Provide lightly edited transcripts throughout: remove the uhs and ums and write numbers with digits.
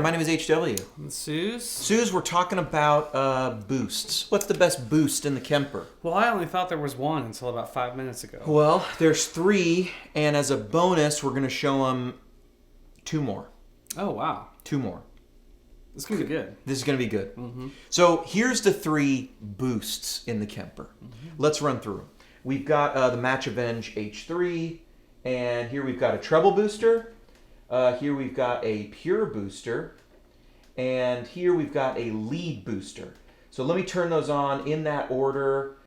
My name is HW. Sooze? Sooze, we're talking about boosts. What's the best boost in the Kemper? Well, I only thought there was one until about 5 minutes ago. Well, there's 3, and as a bonus, we're going to show them 2 more. Oh, wow. 2 more. This is going to be good. This is going to be good. Mm-hmm. So here's the 3 boosts in the Kemper. Mm-hmm. Let's run through them. We've got the Match Avenge H3, and here we've got a treble booster. Here we've got a pure booster, and here we've got a lead booster. So let me turn those on in that order.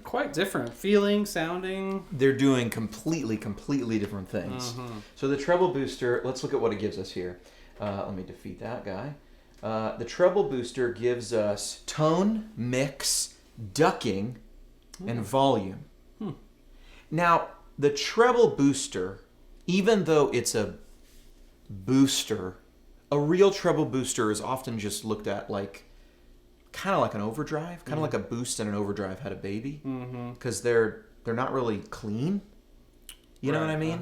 Quite different. Feeling, sounding. They're doing completely different things. Mm-hmm. So the treble booster, let's look at what it gives us here. Let me defeat that guy. The treble booster gives us tone, mix, ducking, and volume. Now, the treble booster, even though it's a booster, a real treble booster is often just looked at like kind of like an overdrive, kind of like a boost and an overdrive had a baby, because they're not really clean. You know what I mean?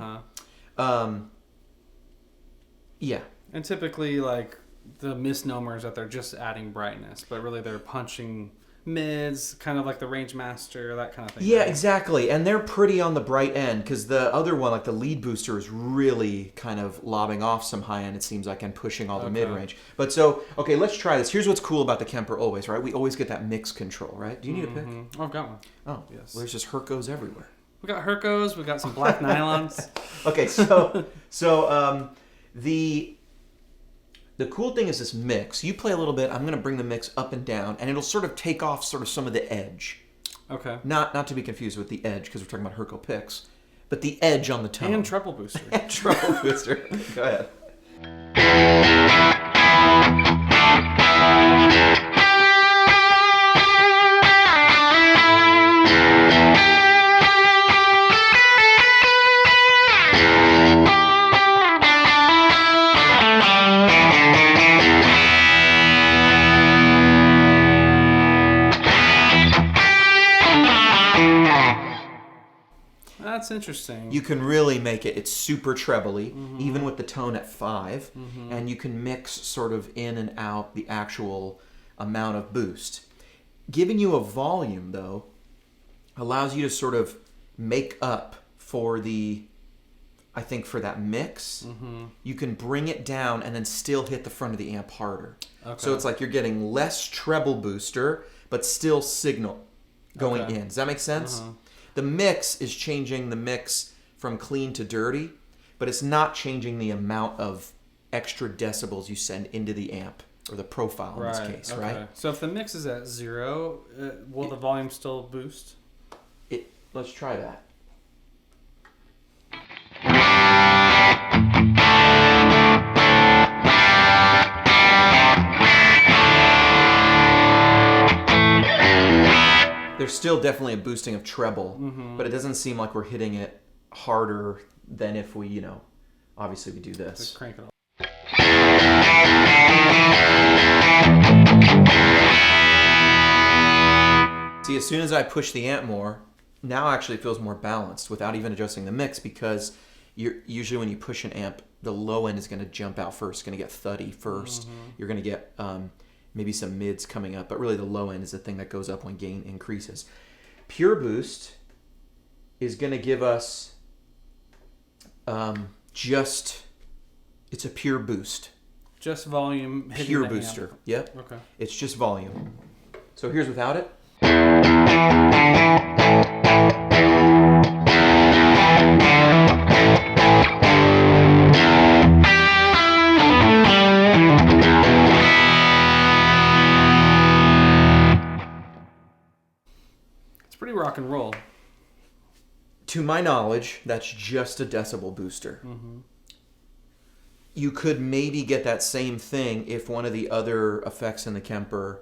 Yeah. And typically, like, the misnomer is that they're just adding brightness, but really they're punching mids, kind of like the Range Master, that kind of thing. Yeah, right? exactly. And they're pretty on the bright end, because the other one, like the lead booster, is really kind of lobbing off some high end, it seems like, and pushing all the mid-range. But so, okay, let's try this. Here's what's cool about the Kemper always, right? We always get that mix control, right? Do you need a pick? Oh, I've got one. Oh, yes. Well, there's just Hercos everywhere. We got Hercos, we got some black nylons. Okay, the cool thing is this mix. You play a little bit, I'm going to bring the mix up and down, and it'll sort of take off sort of some of the edge. Okay. Not to be confused with the edge, because we're talking about Herco picks, but the edge on the tone. And treble booster. And treble booster. Go ahead. That's interesting. You can really make it. It's super trebly, even with the tone at 5, and you can mix sort of in and out the actual amount of boost. Giving you a volume, though, allows you to sort of make up for I think for that mix. You can bring it down and then still hit the front of the amp harder. Okay. So it's like you're getting less treble booster, but still signal going in. Does that make sense? The mix is changing the mix from clean to dirty, but it's not changing the amount of extra decibels you send into the amp, or the profile in this case, right? So if the mix is at 0, will the volume still boost? Let's try that. There's still definitely a boosting of treble, but it doesn't seem like we're hitting it harder than if we, obviously we do this. Just crank it up. See, as soon as I push the amp more, now actually it feels more balanced without even adjusting the mix, because usually when you push an amp, the low end is going to jump out first, going to get thuddy first. You're going to get maybe some mids coming up, but really the low end is the thing that goes up when gain increases. Pure boost is going to give us just It's a pure boost. Just volume. Hitting Pure the booster. amp. Yep. Okay. It's just volume. So here's without it. It's pretty rock and roll. To my knowledge, that's just a decibel booster. Mm-hmm. You could maybe get that same thing if one of the other effects in the Kemper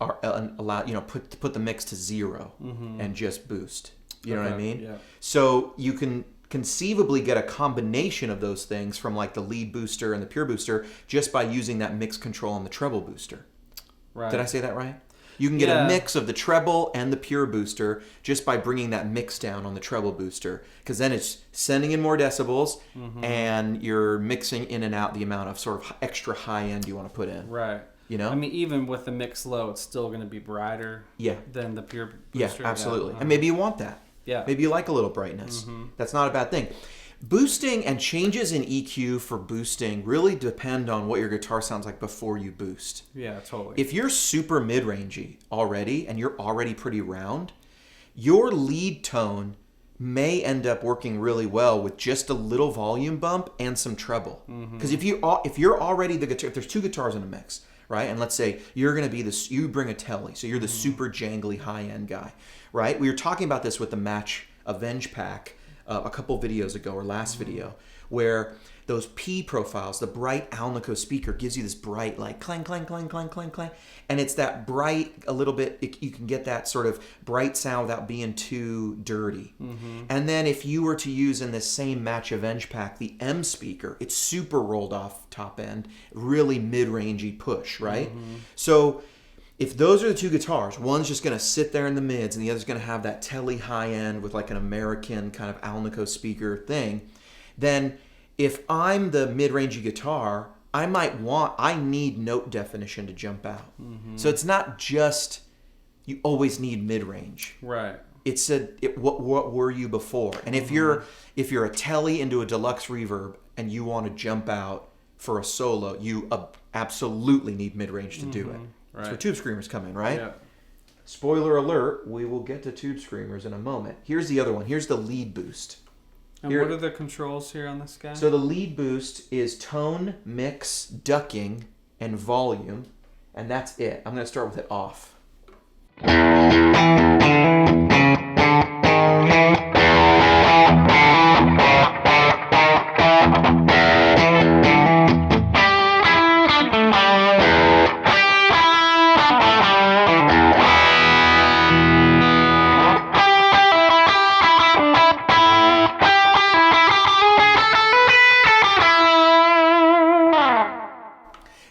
are allowed, put the mix to 0 and just boost. You know what I mean? Yeah. So you can conceivably get a combination of those things from like the lead booster and the pure booster just by using that mix control on the treble booster. Right. Did I say that right? You can get a mix of the treble and the pure booster just by bringing that mix down on the treble booster, because then it's sending in more decibels and you're mixing in and out the amount of sort of extra high end you want to put in. Right. You know? I mean, even with the mix low, it's still going to be brighter than the pure booster. Yeah, absolutely. Yeah. And maybe you want that. Yeah. Maybe you like a little brightness. That's not a bad thing. Boosting and changes in EQ for boosting really depend on what your guitar sounds like before you boost. Yeah, totally. If you're super mid-rangey already and you're already pretty round, your lead tone may end up working really well with just a little volume bump and some treble. Because if you're already the guitar, if there's two guitars in a mix, right? And let's say you're going to be you bring a telly, so you're the super jangly high-end guy, right? We were talking about this with the Match Avenge pack a couple videos ago, or last video, where those P profiles, the bright Alnico speaker gives you this bright, like clang, clang, clang, clang, clang, clang. And it's that bright, a little bit, you can get that sort of bright sound without being too dirty. And then if you were to use in this same Match Avenge pack, the M speaker, it's super rolled off top end, really mid-rangey push, right? So if those are the two guitars, one's just going to sit there in the mids and the other's going to have that telly high end with like an American kind of Alnico speaker thing, then if I'm the mid-rangey guitar, I need note definition to jump out. So it's not just you always need mid-range. Right. It's what were you before? And if you're a telly into a deluxe reverb and you want to jump out for a solo, you absolutely need mid-range to do it. Right. That's where Tube Screamers come in, right? Yeah. Spoiler alert, we will get to Tube Screamers in a moment. Here's the other one. Here's the lead boost. And what are the controls here on this guy? So the lead boost is tone, mix, ducking, and volume. And that's it. I'm going to start with it off.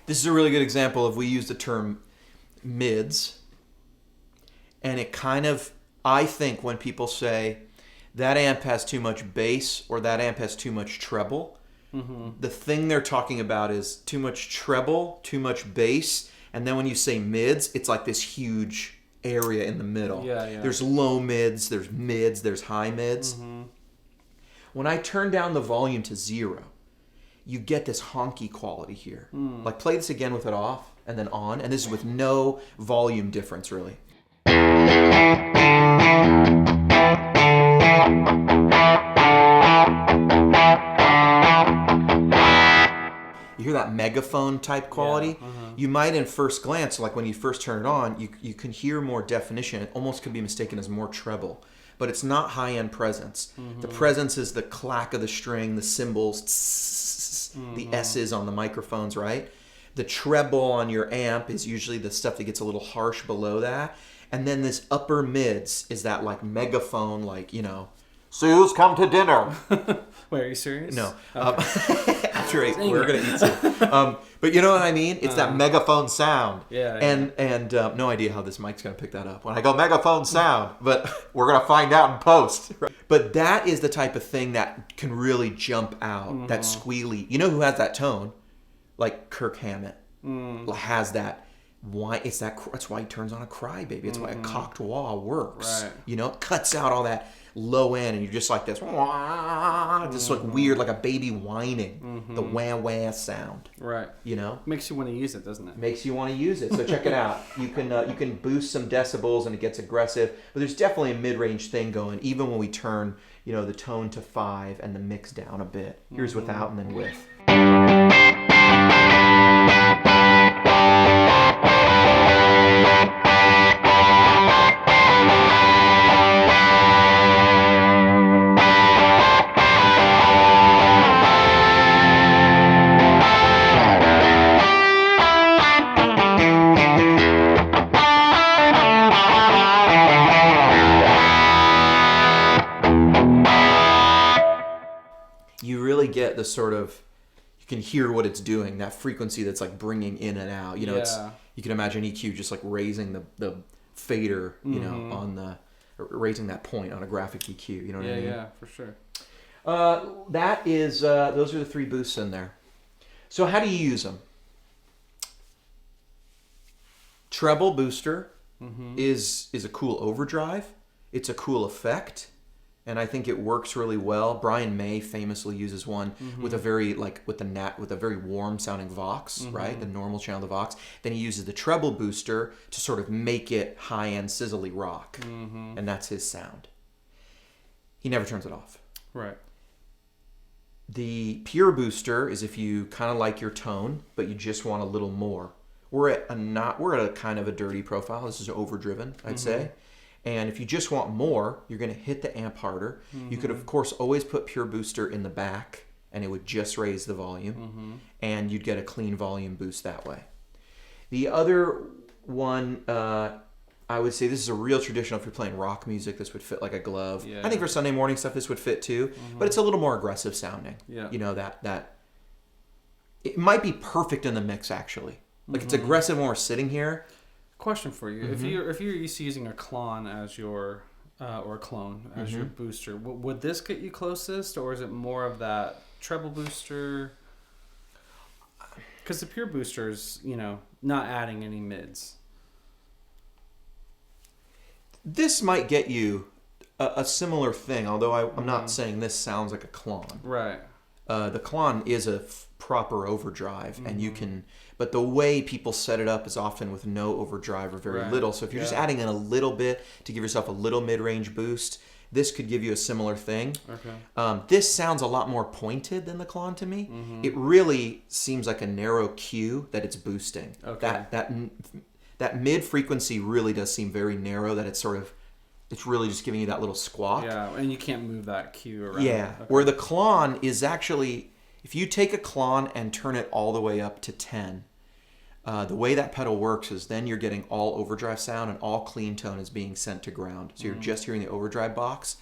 This is a really good example of we use the term mids, and it kind of, I think when people say that amp has too much bass or that amp has too much treble, the thing they're talking about is too much treble, too much bass, and then when you say mids, it's like this huge area in the middle. Yeah. There's low mids, there's high mids. When I turn down the volume to 0, you get this honky quality here. Like play this again with it off and then on, and this is with no volume difference really. You hear that megaphone type quality? You might in first glance, like when you first turn it on, you can hear more definition. It almost could be mistaken as more treble. But it's not high-end presence. The presence is the clack of the string, the cymbals, the S's on the microphones, right? The treble on your amp is usually the stuff that gets a little harsh below that. And then this upper mids is that like megaphone, like, Sooze, come to dinner. Wait, are you serious? No. Okay. After 8, we're going to eat soon. But you know what I mean? It's that megaphone sound. Yeah. And no idea how this mic's going to pick that up when I go megaphone sound, but we're going to find out in post. But that is the type of thing that can really jump out, that squealy. You know who has that tone? Like Kirk Hammett has that why it's that's why he turns on a crybaby. It's why a cocked wah works. Right. You know, it cuts out all that low end, and you're just like this, wah, just like weird, like a baby whining, the wah wah sound. Right. You know, Makes you want to use it, doesn't it? makes you want to use it. So check it out. You can boost some decibels, and it gets aggressive. But there's definitely a mid-range thing going, even when we turn the tone to 5 and the mix down a bit. Here's without and then with. You really get the sort of, you can hear what it's doing, that frequency that's like bringing in and out. You know, it's, you can imagine EQ just like raising the fader, you know, on the, raising that point on a graphic EQ. You know what I mean? Yeah, for sure. That is, those are the 3 boosts in there. So how do you use them? Treble booster is a cool overdrive. It's a cool effect. And I think it works really well. Brian May famously uses one with a very with a very warm sounding Vox, right? The normal channel of the Vox. Then he uses the treble booster to sort of make it high end sizzly rock, and that's his sound. He never turns it off. Right. The pure booster is if you kind of like your tone, but you just want a little more. We're at a kind of a dirty profile. This is overdriven, I'd say. And if you just want more, you're going to hit the amp harder. You could, of course, always put pure booster in the back, and it would just raise the volume, and you'd get a clean volume boost that way. The other one, I would say this is a real traditional. If you're playing rock music, this would fit like a glove. Yeah. I think for Sunday morning stuff, this would fit too, but it's a little more aggressive sounding. Yeah. You know, that it might be perfect in the mix, actually. Like it's aggressive when we're sitting here. Question for you: if you're used to using a clone as your or a clone as your booster, would this get you closest, or is it more of that treble booster? Because the pure booster's, not adding any mids. This might get you a similar thing, although I'm not saying this sounds like a clone. Right. The clone is a proper overdrive, and you can. But the way people set it up is often with no overdrive or very little. So if you're just adding in a little bit to give yourself a little mid-range boost, this could give you a similar thing. Okay. This sounds a lot more pointed than the clone to me. It really seems like a narrow Q that it's boosting. Okay. That mid frequency really does seem very narrow. That it's really just giving you that little squawk. Yeah, and you can't move that Q around. Yeah, Okay. where the clone is actually, if you take a clone and turn it all the way up to 10, the way that pedal works is then you're getting all overdrive sound and all clean tone is being sent to ground. So you're just hearing the overdrive box,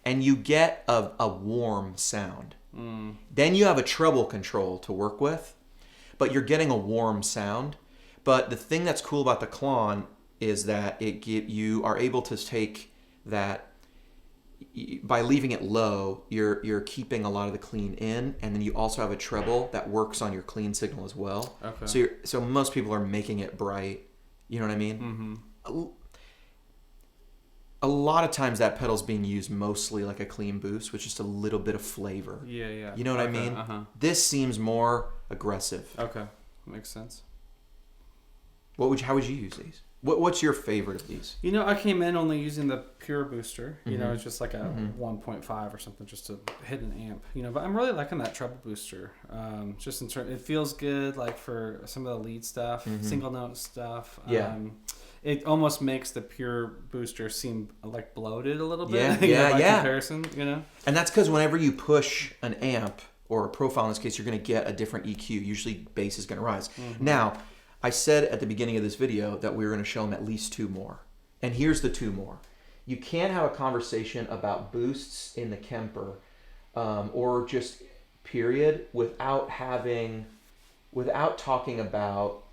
and you get a warm sound. Then you have a treble control to work with, but you're getting a warm sound. But the thing that's cool about the clone is that you are able to take that, by leaving it low, you're keeping a lot of the clean in, and then you also have a treble that works on your clean signal as well. Okay. So most people are making it bright. You know what I mean? A lot of times that pedal's being used mostly like a clean boost with just a little bit of flavor. Yeah. You know what I mean? This seems more aggressive. Okay. Makes sense. How would you use these? What's your favorite of these? I came in only using the pure booster. It's just like a 1.5 or something just to hit an amp. But I'm really liking that treble booster. Just in terms, it feels good, like for some of the lead stuff, single note stuff. Yeah. It almost makes the pure booster seem like bloated a little bit. Yeah, by comparison. And that's because whenever you push an amp or a profile, in this case, you're going to get a different EQ. Usually, bass is going to rise. Now, I said at the beginning of this video that we were going to show them at least 2 more. And here's the 2 more. You can't have a conversation about boosts in the Kemper or just period without talking about,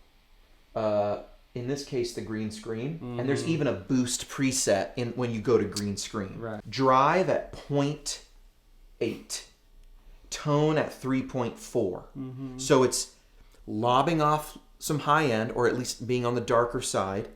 in this case, the green screen. And there's even a boost preset when you go to green screen. Right. Drive at 0.8. Tone at 3.4. So it's lobbing off some high end, or at least being on the darker side.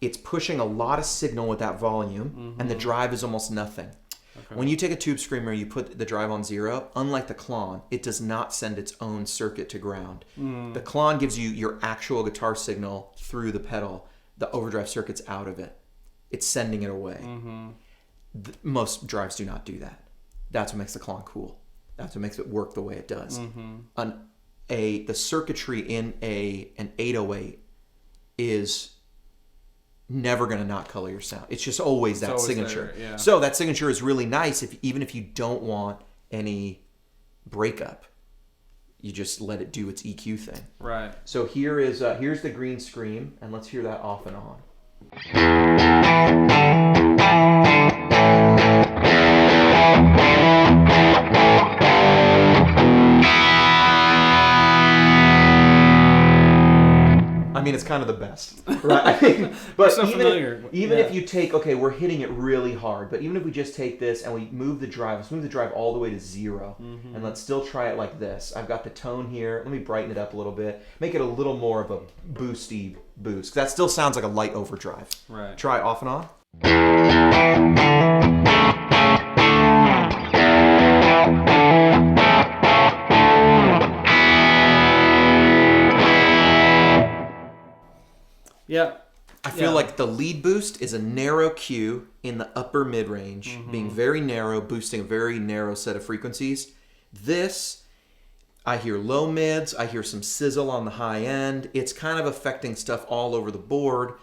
It's pushing a lot of signal with that volume, and the drive is almost nothing. Okay. When you take a tube screamer, you put the drive on 0, unlike the Klon, it does not send its own circuit to ground. The Klon gives you your actual guitar signal through the pedal. The overdrive circuit's out of it. It's sending it away. Most drives do not do that. That's what makes the Klon cool. That's what makes it work the way it does. The circuitry in an 808 is never going to not color your sound. It's just always that signature. There, yeah. So that signature is really nice even if you don't want any breakup. You just let it do its EQ thing. Right. So here's the green scream, and let's hear that off and on. I mean, it's kind of the best, right? But so even if you take, okay, we're hitting it really hard, but even if we just take this and we move the drive, let's move the drive all the way to 0, and let's still try it like this. I've got the tone here. Let me brighten it up a little bit, make it a little more of a boosty boost. That still sounds like a light overdrive. Right. Try it off and on. Yeah. I feel like the lead boost is a narrow Q in the upper mid-range, being very narrow, boosting a very narrow set of frequencies. This, I hear low mids, I hear some sizzle on the high end. It's kind of affecting stuff all over the board.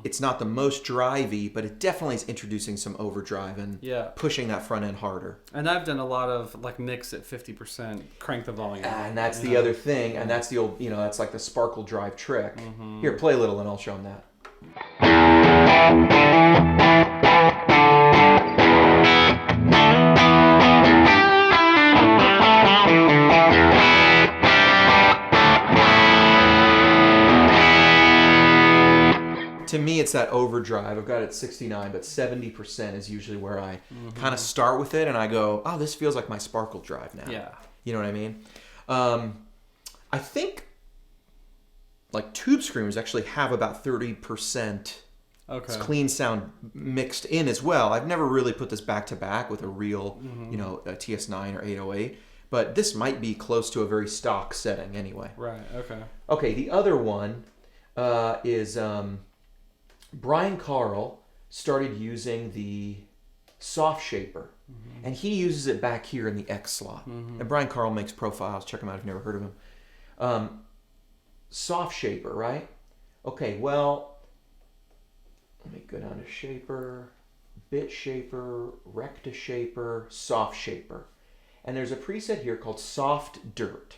It's not the most drivey, but it definitely is introducing some overdrive and pushing that front end harder. And I've done a lot of like mix at 50%, crank the volume. And that's the other thing, and that's the old, that's like the sparkle drive trick. Here, play a little and I'll show them that. To me, it's that overdrive. I've got it at 69, but 70% is usually where I kind of start with it, and I go, oh, this feels like my sparkle drive now. Yeah. You know what I mean? I think like tube screamers actually have about 30% clean sound mixed in as well. I've never really put this back to back with a real, a TS9 or 808, but this might be close to a very stock setting anyway. Right. Okay. Okay. The other one is Brian Carl started using the soft shaper, and he uses it back here in the X slot. And Brian Carl makes profiles. Check him out if you've never heard of him. Soft shaper, right? Okay, well, let me go down to shaper, bit shaper, recta shaper, soft shaper. And there's a preset here called soft dirt.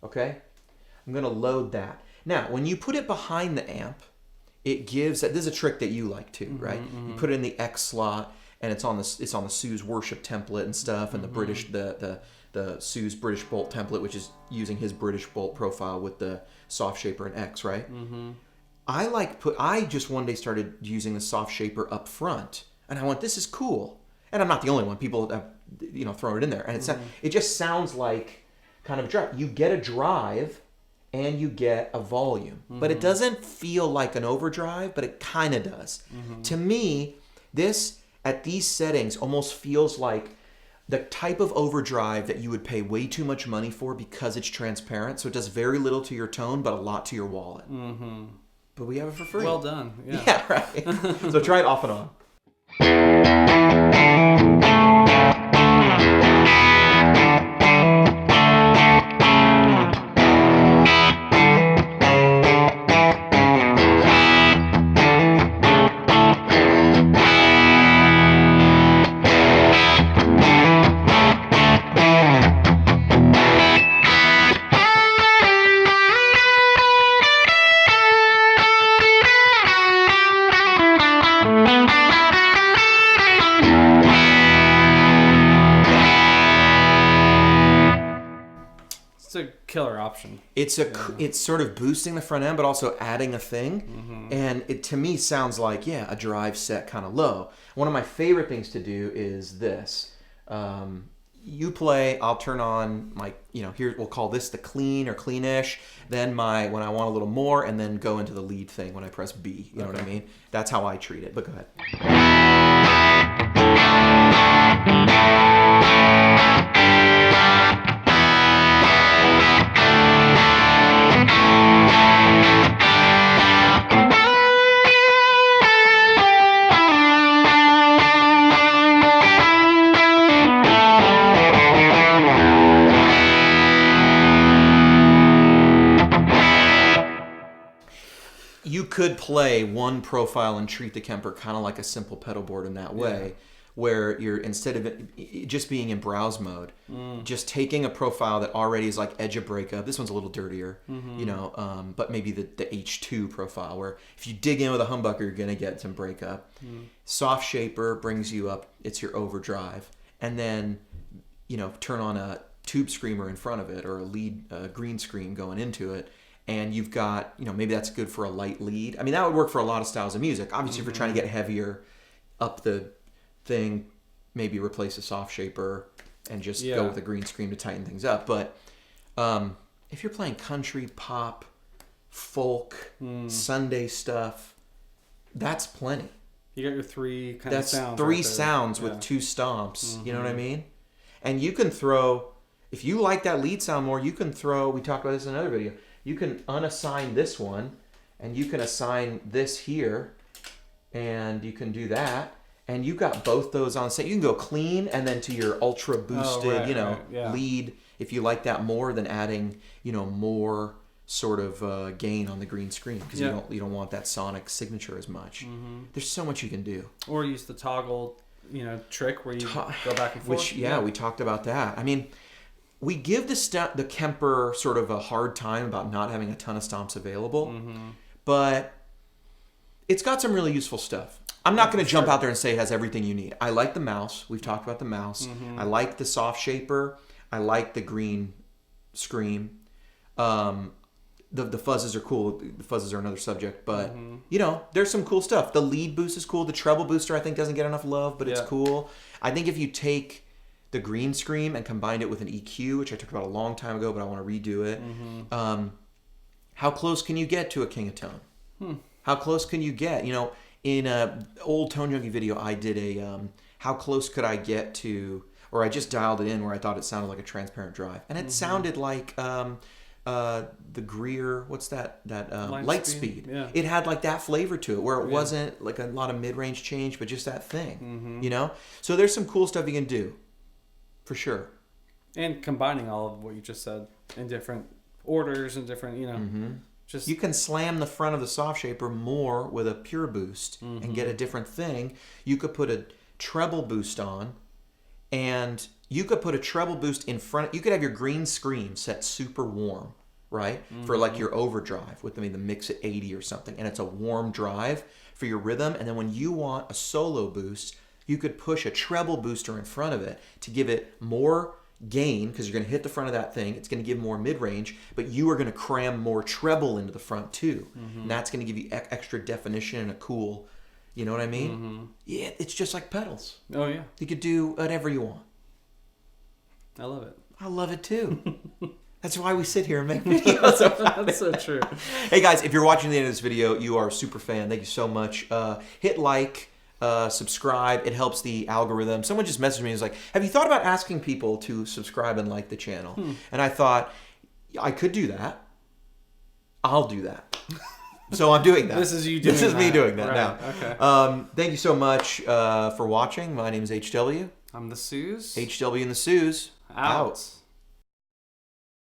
Okay? I'm going to load that. Now, when you put it behind the amp, it gives, this is a trick that you like too, right? You put it in the X slot, and it's on the Sooze worship template and stuff, and the British, the Sooze British Bolt template, which is using his British Bolt profile with the soft shaper and X, right? I just one day started using the soft shaper up front, and I went, this is cool. And I'm not the only one. People have, thrown it in there, and it just sounds like kind of a drive. You get a drive, and you get a volume, but it doesn't feel like an overdrive, but it kind of does. To me, this at these settings almost feels like the type of overdrive that you would pay way too much money for because it's transparent, so it does very little to your tone, but a lot to your wallet. But we have it for free. Well done. Yeah, right. So try it off and on. Killer option. It's sort of boosting the front end, but also adding a thing, and it to me sounds like a drive set kind of low. One of my favorite things to do is this. you play, I'll turn on my, here we'll call this the clean or cleanish. Then when I want a little more, and then go into the lead thing when I press B. You know what I mean? That's how I treat it. But go ahead. You could play one profile and treat the Kemper kind of like a simple pedal board in that way, where you're, instead of it just being in browse mode, just taking a profile that already is like edge of breakup. This one's a little dirtier, but maybe the H2 profile, where if you dig in with a humbucker, you're going to get some breakup. Soft shaper brings you up. It's your overdrive. And then, turn on a tube screamer in front of it, or a lead green screen going into it. And you've got, maybe that's good for a light lead. I mean, that would work for a lot of styles of music. Obviously, if you're trying to get heavier up the thing, maybe replace a soft shaper and just go with a green screen to tighten things up. But if you're playing country, pop, folk, Sunday stuff, that's plenty. You got your three kind of sounds. That's three sounds with two stomps. You know what I mean? And you can throw, if you like that lead sound more, you can throw, we talked about this in another video, you can unassign this one, and you can assign this here, and you can do that, and you've got both those on set. You can go clean, and then to your ultra boosted, lead, if you like that more than adding, more sort of gain on the green screen, because you don't want that sonic signature as much. There's so much you can do. Or use the toggle, trick where you go back and forth. Which we talked about that. I mean, we give the Kemper sort of a hard time about not having a ton of stomps available, but it's got some really useful stuff. I'm not going to jump out there and say it has everything you need. I like the mouse. We've talked about the mouse. I like the soft shaper. I like the green scream. The fuzzes are cool. The fuzzes are another subject, but there's some cool stuff. The lead boost is cool. The treble booster I think doesn't get enough love, but it's cool. I think if you take the green scream and combined it with an EQ, which I talked about a long time ago, but I want to redo it. How close can you get to a King of Tone? How close can you get? In a old Tone Junkie video, I did a how close could I get to, or I just dialed it in where I thought it sounded like a transparent drive, and it sounded like the Greer, what's that Lightspeed. Yeah. It had like that flavor to it, where it wasn't like a lot of mid-range change, but just that thing. So there's some cool stuff you can do. For sure. And combining all of what you just said in different orders and different, you can slam the front of the soft shaper more with a pure boost and get a different thing. You could put a treble boost on, and you could put a treble boost in front. You could have your green scream set super warm, right? For like your overdrive with the mix at 80 or something. And it's a warm drive for your rhythm. And then when you want a solo boost, you could push a treble booster in front of it to give it more gain, because you're going to hit the front of that thing. It's going to give more mid-range, but you are going to cram more treble into the front too. And that's going to give you extra definition and a cool, you know what I mean? Yeah, it's just like pedals. Oh, yeah. You could do whatever you want. I love it. I love it too. That's why we sit here and make videos about That's so true. Hey guys, if you're watching the end of this video, you are a super fan. Thank you so much. Hit like. Subscribe. It helps the algorithm. Someone just messaged me and was like, have you thought about asking people to subscribe and like the channel? And I thought, I could do that. I'll do that. So I'm doing that. This is you doing that. This is me doing that now. Okay. Thank you so much for watching. My name is HW. I'm the Sooze. HW and the Sooze. Out.